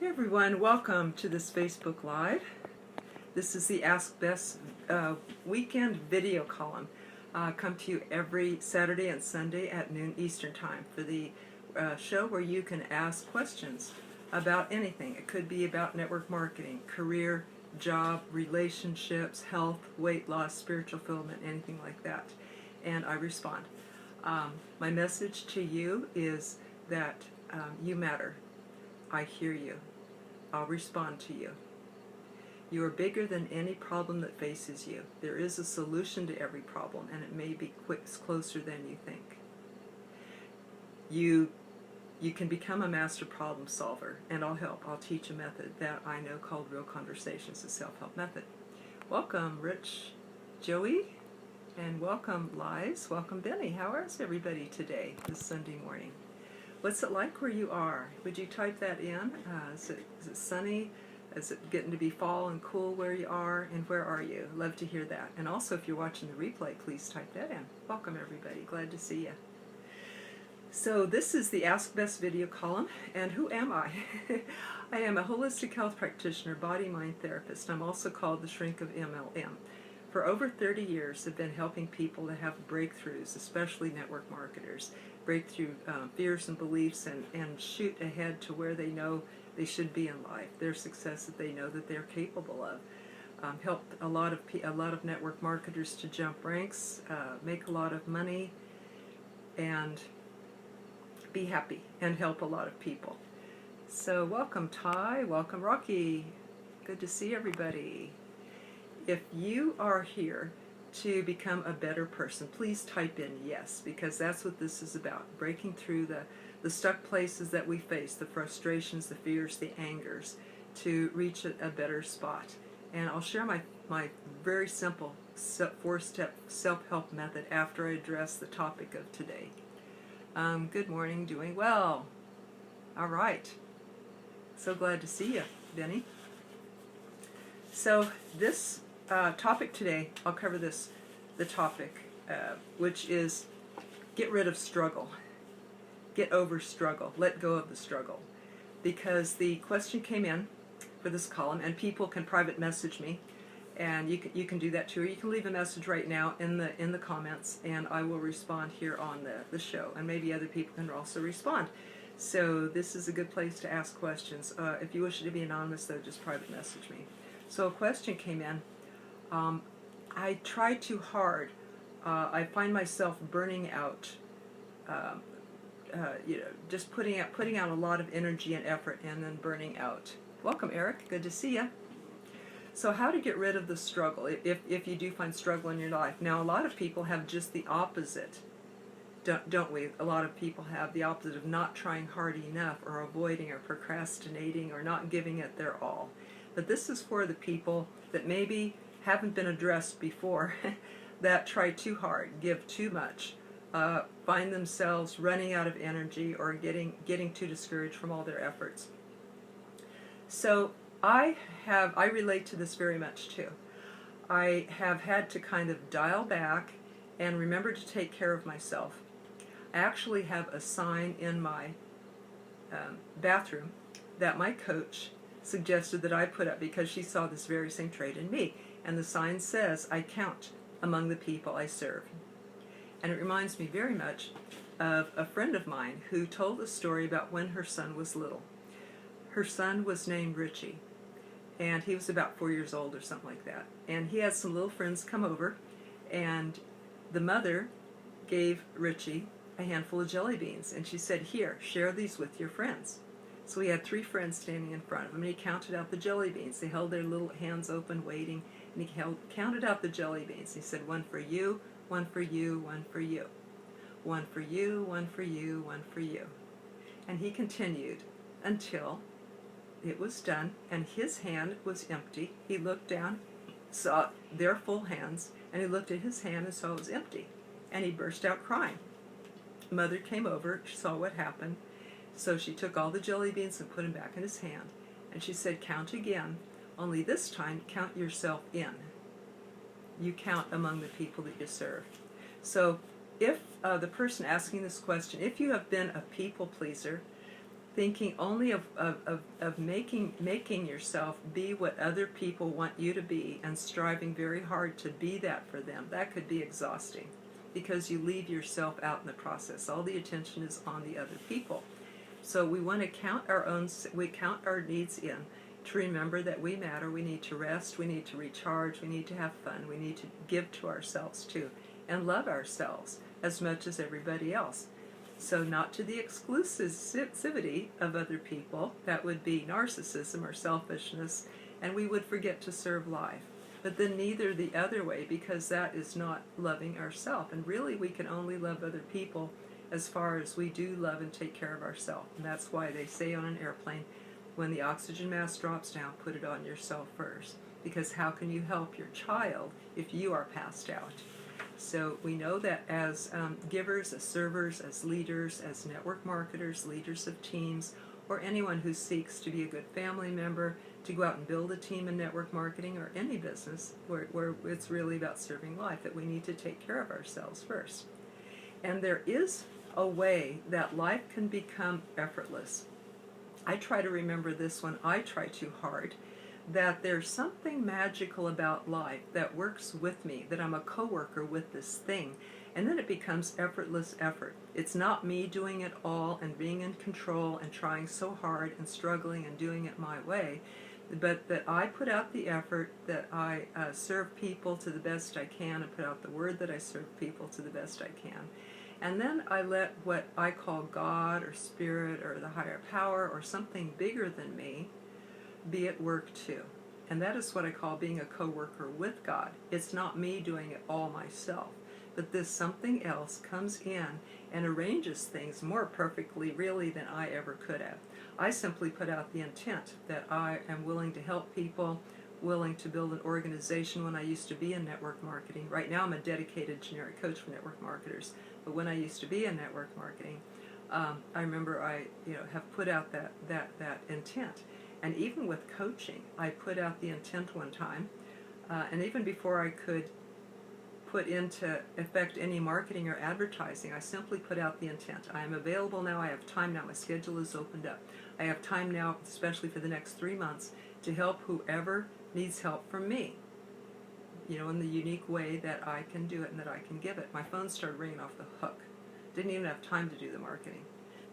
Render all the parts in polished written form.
Hey everyone, welcome to this Facebook Live. This is the Ask Bess weekend video column. Come to you every Saturday and Sunday at noon Eastern Time for the show where you can ask questions about anything. It could be about network marketing, career, job, relationships, health, weight loss, spiritual fulfillment, anything like that. And I respond. My message to you is that you matter. I hear you. I'll respond to you. You are bigger than any problem that faces you. There is a solution to every problem, and it may be closer than you think. You can become a master problem solver, and I'll help. I'll teach a method that I know called Real Conversations, a self-help method. Welcome, Rich, Joey, and welcome, Liz. Welcome, Benny. How is everybody today, this Sunday morning? What's it like where you are? Would you type that in? Is it sunny? Is it getting to be fall and cool where you are? And where are you? Love to hear that. And also, if you're watching the replay, please type that in. Welcome, everybody. Glad to see you. So this is the Ask Bess video column. And who am I? I am a holistic health practitioner, body-mind therapist. I'm also called the Shrink of MLM. For over 30 years, I've been helping people to have breakthroughs, especially network marketers, break through fears and beliefs and shoot ahead to where they know they should be in life, their success that they know that they're capable of. Helped a lot of network marketers to jump ranks, make a lot of money, and be happy, and help a lot of people. So welcome, Ty. Welcome, Rocky. Good to see everybody. If you are here to become a better person, please type in yes, because that's what this is about, breaking through the stuck places that we face, the frustrations, the fears, the angers, to reach a better spot. And I'll share my very simple 4-step self-help method after I address the topic of today. Good morning, doing well. All right. So glad to see you, Benny. So this topic today, I'll cover the topic, which is get rid of struggle. Get over struggle. Let go of the struggle. Because the question came in for this column, and people can private message me, and you can do that too, or you can leave a message right now in the comments, and I will respond here on the show, and maybe other people can also respond. So this is a good place to ask questions. If you wish it to be anonymous, though, just private message me. So a question came in. I try too hard. I find myself burning out. Just putting out a lot of energy and effort, and then burning out. Welcome, Eric. Good to see you. So, how to get rid of the struggle? If you do find struggle in your life. Now, a lot of people have just the opposite, don't we? A lot of people have the opposite of not trying hard enough, or avoiding, or procrastinating, or not giving it their all. But this is for the people that maybe haven't been addressed before, that try too hard, give too much, find themselves running out of energy, or getting too discouraged from all their efforts. So I relate to this very much too. I have had to kind of dial back and remember to take care of myself. I actually have a sign in my bathroom that my coach suggested that I put up because she saw this very same trait in me. And the sign says, I count among the people I serve. And it reminds me very much of a friend of mine who told a story about when her son was little. Her son was named Richie, and he was about 4 years old or something like that. And he had some little friends come over, and the mother gave Richie a handful of jelly beans. And she said, here, share these with your friends. So he had 3 friends standing in front of him, and he counted out the jelly beans. They held their little hands open, waiting, and he counted out the jelly beans. He said, one for you, one for you, one for you. One for you, one for you, one for you. And he continued until it was done, and his hand was empty. He looked down, saw their full hands, and he looked at his hand and saw it was empty. And he burst out crying. Mother came over, she saw what happened. So she took all the jelly beans and put them back in his hand. And she said, count again, only this time count yourself in. You count among the people that you serve. So if the person asking this question, if you have been a people pleaser, thinking only of making yourself be what other people want you to be and striving very hard to be that for them, that could be exhausting because you leave yourself out in the process. All the attention is on the other people. So we want to count our needs in to remember that we matter. We need to rest, we need to recharge, we need to have fun, we need to give to ourselves too, and love ourselves as much as everybody else. So not to the exclusivity of other people, that would be narcissism or selfishness, and we would forget to serve life. But then neither the other way, because that is not loving ourselves. And really we can only love other people as far as we do love and take care of ourselves. And that's why they say on an airplane, when the oxygen mask drops down, put it on yourself first. Because how can you help your child if you are passed out? So we know that as givers, as servers, as leaders, as network marketers, leaders of teams, or anyone who seeks to be a good family member, to go out and build a team in network marketing or any business where it's really about serving life, that we need to take care of ourselves first. And there is a way that life can become effortless. I try to remember this when I try too hard, that there's something magical about life that works with me, that I'm a co-worker with this thing, and then it becomes effortless effort. It's not me doing it all and being in control and trying so hard and struggling and doing it my way, but that I put out the effort, that I serve people to the best I can, and put out the word that I serve people to the best I can. And then I let what I call God or Spirit or the higher power or something bigger than me be at work too. And that is what I call being a co-worker with God. It's not me doing it all myself, but this something else comes in and arranges things more perfectly really than I ever could have. I simply put out the intent that I am willing to help people, willing to build an organization. When I used to be in network marketing, right now I'm a dedicated generic coach for network marketers, but when I used to be in network marketing, I remember I have put out that intent. And even with coaching, I put out the intent one time, and even before I could put into effect any marketing or advertising, I simply put out the intent. I am available now, I have time now, my schedule is opened up. I have time now, especially for the next 3 months, to help whoever needs help from me, in the unique way that I can do it and that I can give it. My phone started ringing off the hook. Didn't even have time to do the marketing.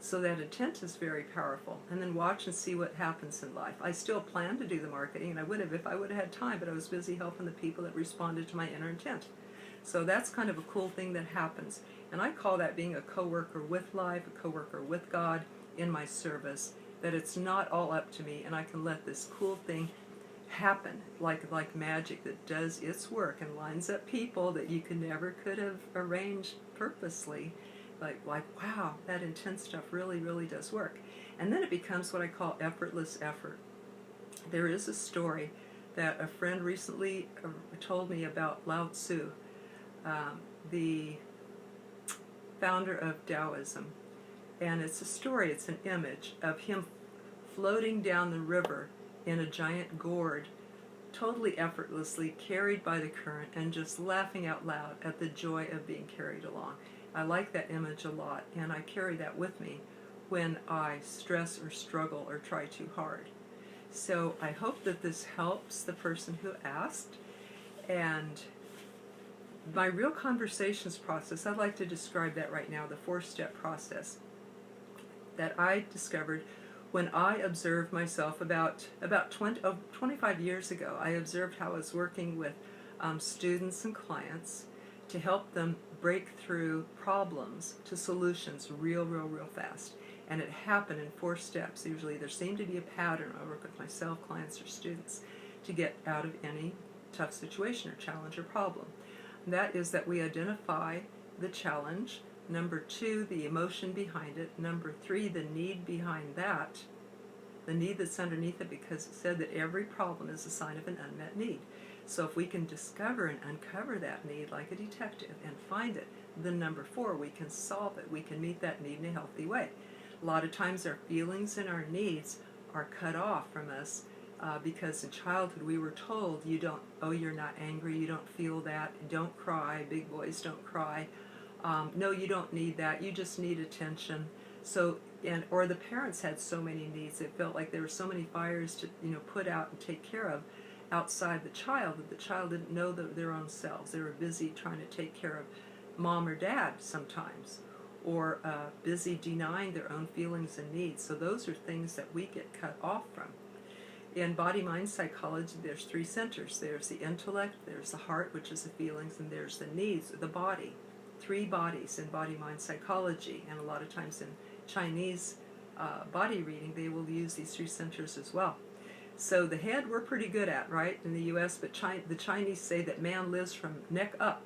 So that intent is very powerful. And then watch and see what happens in life. I still plan to do the marketing, and I would have if I would have had time, but I was busy helping the people that responded to my inner intent. So that's kind of a cool thing that happens. And I call that being a co-worker with life, a co-worker with God in my service, that it's not all up to me, and I can let this cool thing happen like magic that does its work and lines up people that you could have arranged purposely. Like, wow, that intense stuff really, really does work. And then it becomes what I call effortless effort. There is a story that a friend recently told me about Lao Tzu, the founder of Taoism. And it's a story, it's an image of him floating down the river in a giant gourd, totally effortlessly carried by the current and just laughing out loud at the joy of being carried along. I like that image a lot, and I carry that with me when I stress or struggle or try too hard. So I hope that this helps the person who asked. And my real conversations process, I'd like to describe that right now, the 4-step process that I discovered when I observed myself about 25 years ago. I observed how I was working with students and clients to help them break through problems to solutions real fast. And it happened in 4 steps. Usually there seemed to be a pattern. I work with myself, clients, or students to get out of any tough situation or challenge or problem. And that is that we identify the challenge. Number 2, the emotion behind it. Number 3, the need behind that. The need that's underneath it, because it said that every problem is a sign of an unmet need. So if we can discover and uncover that need like a detective and find it, then number 4, we can solve it. We can meet that need in a healthy way. A lot of times our feelings and our needs are cut off from us because in childhood we were told, you're not angry, you don't feel that, don't cry, big boys don't cry. No, you don't need that, you just need attention. So or the parents had so many needs. It felt like there were so many fires to put out and take care of outside the child, that the child didn't know their own selves. They were busy trying to take care of mom or dad sometimes, or busy denying their own feelings and needs. So those are things that we get cut off from. In body-mind psychology, there's 3 centers. There's the intellect, there's the heart, which is the feelings, and there's the needs, the body. 3 bodies in body-mind psychology, and a lot of times in Chinese body reading, they will use these 3 centers as well. So the head we're pretty good at, right, in the U.S., but the Chinese say that man lives from neck up.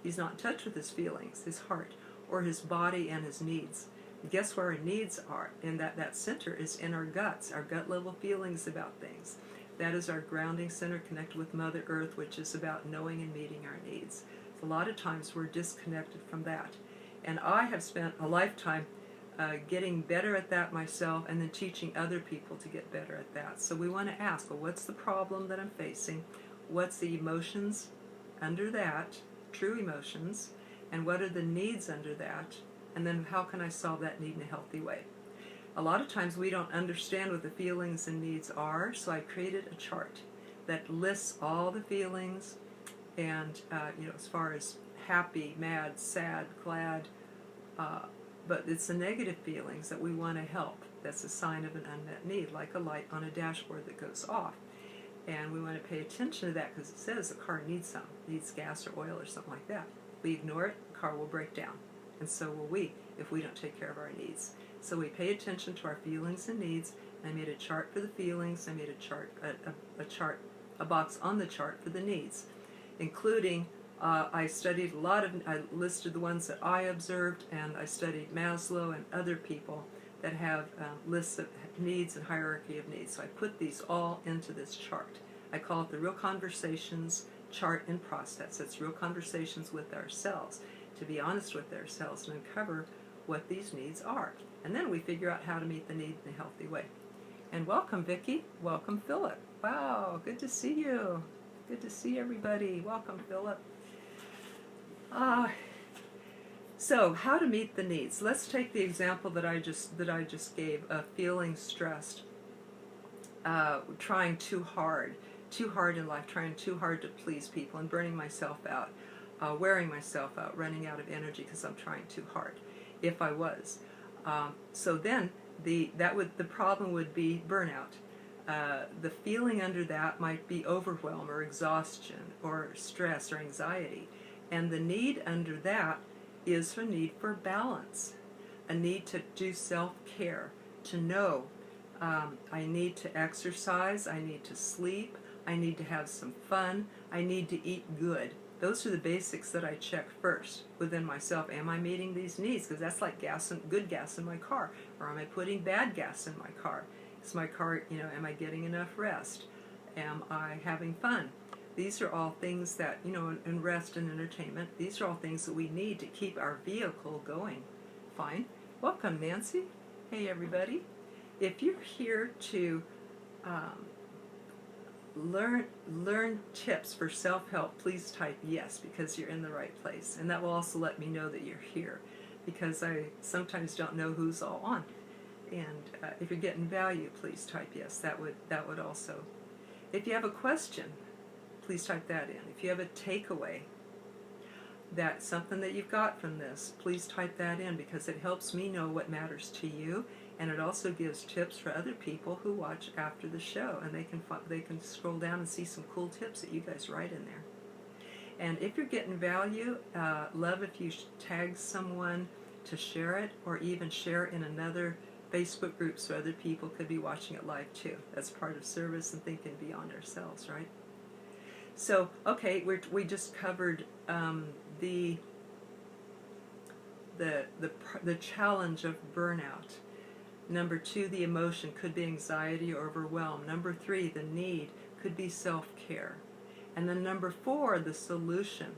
He's not in touch with his feelings, his heart, or his body and his needs. And guess where our needs are? And that center is in our guts, our gut level feelings about things. That is our grounding center connected with Mother Earth, which is about knowing and meeting our needs. So a lot of times we're disconnected from that. And I have spent a lifetime getting better at that myself, and then teaching other people to get better at that. So we want to ask, well, what's the problem that I'm facing? What's the emotions under that, true emotions, and what are the needs under that? And then how can I solve that need in a healthy way? A lot of times we don't understand what the feelings and needs are, so I created a chart that lists all the feelings, and as far as happy, mad, sad, glad, but it's the negative feelings that we want to help. That's a sign of an unmet need, like a light on a dashboard that goes off. And we want to pay attention to that, because it says the car needs gas or oil or something like that. We ignore it, the car will break down. And so will we if we don't take care of our needs. So we pay attention to our feelings and needs. I made a chart for the feelings. I made a box on the chart for the needs, including I listed the ones that I observed, and I studied Maslow and other people that have lists of needs and hierarchy of needs. So I put these all into this chart. I call it the Real Conversations Chart and Process. It's real conversations with ourselves, to be honest with ourselves and uncover what these needs are. And then we figure out how to meet the need in a healthy way. And welcome, Vicki. Welcome, Philip. Wow, good to see you. Good to see everybody. Welcome, Philip. So how to meet the needs. Let's take the example that I just gave of feeling stressed, trying too hard in life, trying too hard to please people, and burning myself out, wearing myself out, running out of energy because I'm trying too hard. If I was, so then the problem would be burnout. The feeling under that might be overwhelm or exhaustion or stress or anxiety. And the need under that is a need for balance, a need to do self-care, to know I need to exercise, I need to sleep, I need to have some fun, I need to eat good. Those are the basics that I check first within myself. Am I meeting these needs? Because that's like good gas in my car. Or am I putting bad gas in my car? Is my car, am I getting enough rest? Am I having fun? These are all things that, in rest and entertainment, these are all things that we need to keep our vehicle going. Fine. Welcome, Nancy. Hey, everybody. If you're here to learn tips for self-help, please type yes, because you're in the right place. And that will also let me know that you're here, because I sometimes don't know who's all on. And if you're getting value, please type yes. That would also. If you have a question, please type that in. If you have a takeaway, that's something that you've got from this, please type that in, because it helps me know what matters to you, and it also gives tips for other people who watch after the show, and they can scroll down and see some cool tips that you guys write in there. And if you're getting value, love if you tag someone to share it, or even share in another Facebook group so other people could be watching it live too. That's part of service and thinking beyond ourselves, right? So, okay, we just covered the challenge of burnout. Number 2, the emotion could be anxiety or overwhelm. Number 3, the need could be self-care. And then number 4, the solution,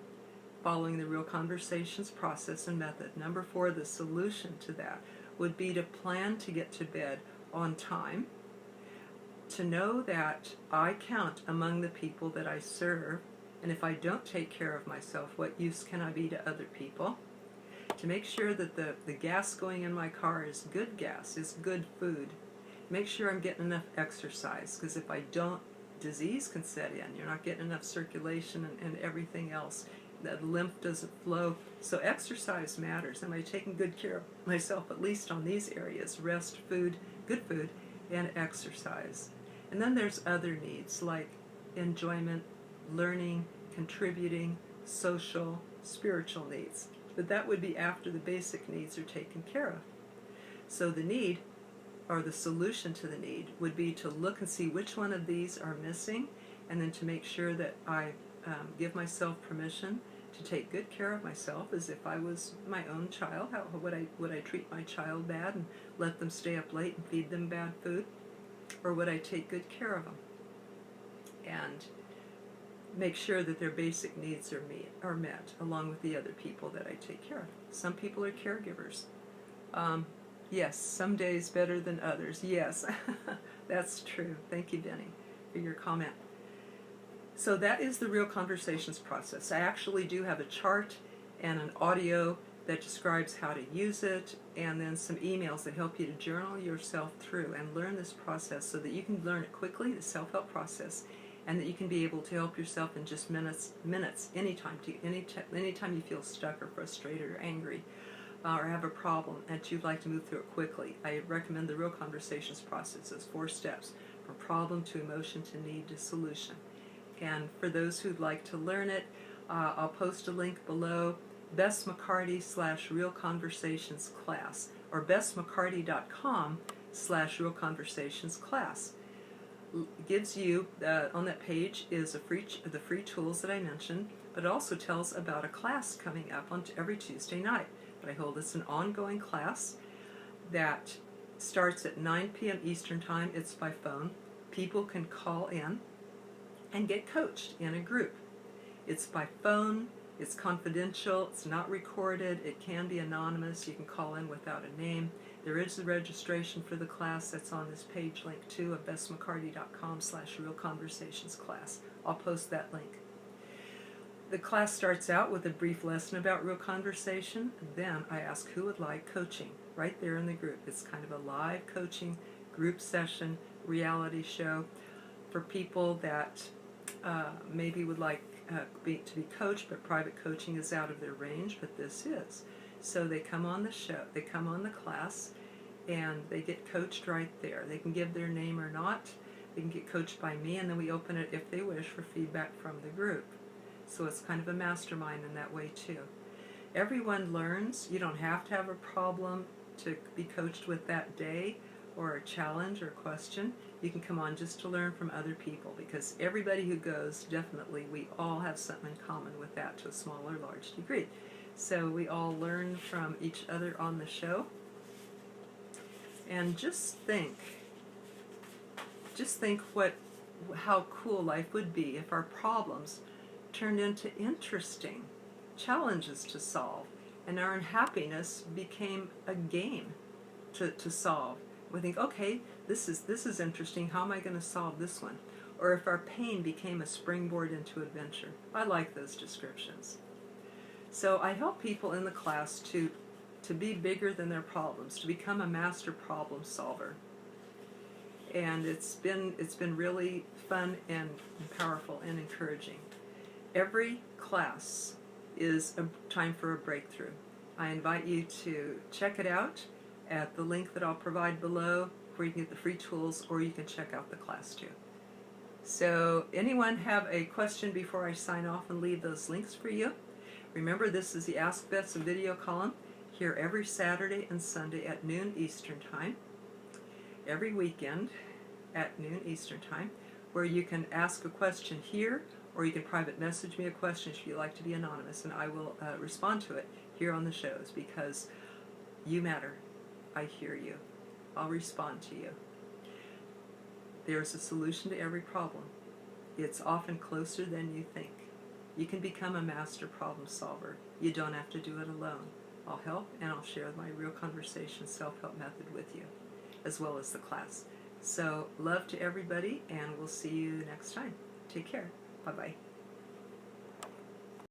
following the Real Conversations process and method. Number 4, the solution to that would be to plan to get to bed on time, to know that I count among the people that I serve, and if I don't take care of myself, what use can I be to other people? to make sure that the gas going in my car is good gas, is good food. Make sure I'm getting enough exercise, because if I don't, disease can set in. You're not getting enough circulation and everything else. The lymph doesn't flow. So exercise matters. Am I taking good care of myself, at least on these areas? Rest, food, good food, and exercise. And then there's other needs like enjoyment, learning, contributing, social, spiritual needs. But that would be after the basic needs are taken care of. So the need, or the solution to the need, would be to look and see which one of these are missing, and then to make sure that I give myself permission to take good care of myself as if I was my own child. How would I treat my child bad and let them stay up late and feed them bad food? Or would I take good care of them and make sure that their basic needs are met along with the other people that I take care of? Some people are caregivers. Yes, some days better than others. Yes, that's true. Thank you, Denny, for your comment. So that is the Real Conversations process. I actually do have a chart and an audio that describes how to use it, and then some emails that help you to journal yourself through and learn this process so that you can learn it quickly, the self-help process, and that you can be able to help yourself in just minutes, anytime you feel stuck or frustrated or angry or have a problem and you'd like to move through it quickly. I recommend the Real Conversations process. It's 4 steps, from problem to emotion to need to solution. And for those who'd like to learn it, I'll post a link below, Bess McCarty /Real Conversations class, or bessmccarty.com/Real Conversations class. Gives you, on that page is the free tools that I mentioned, but it also tells about a class coming up on every Tuesday night that I hold. It's an ongoing class that starts at 9 p.m. Eastern Time. It's by phone. People can call in and get coached in a group. It's by phone. It's confidential. It's not recorded. It can be anonymous. You can call in without a name. There is the registration for the class that's on this page link too, of bessmccarty.com/Real Conversations class. I'll post that link. The class starts out with a brief lesson about real conversation. Then I ask who would like coaching right there in the group. It's kind of a live coaching group session, reality show for people that maybe would like to be coached, but private coaching is out of their range, but this is. So they come on the show, they come on the class, and they get coached right there. They can give their name or not. They can get coached by me, and then we open it, if they wish, for feedback from the group. So it's kind of a mastermind in that way too. Everyone learns. You don't have to have a problem to be coached with that day, or a challenge or a question. You can come on just to learn from other people, because everybody who goes, definitely, we all have something in common with that to a small or large degree. So we all learn from each other on the show. And just think how cool life would be if our problems turned into interesting challenges to solve, and our unhappiness became a game to solve. We think, okay, this is interesting. How am I going to solve this one? Or if our pain became a springboard into adventure. I like those descriptions. So I help people in the class to be bigger than their problems, to become a master problem solver. And it's been really fun and powerful and encouraging. Every class is a time for a breakthrough. I invite you to check it out at the link that I'll provide below, where you can get the free tools, or you can check out the class too. So anyone have a question before I sign off and leave those links for you? Remember, this is the Ask Bess video column, here every Saturday and Sunday at noon Eastern Time, every weekend at noon Eastern Time, where you can ask a question here, or you can private message me a question if you like to be anonymous, and I will respond to it here on the shows, because you matter. I hear you. I'll respond to you. There's a solution to every problem. It's often closer than you think. You can become a master problem solver. You don't have to do it alone. I'll help, and I'll share my Real Conversation self-help method with you, as well as the class. So love to everybody, and we'll see you next time. Take care. Bye-bye.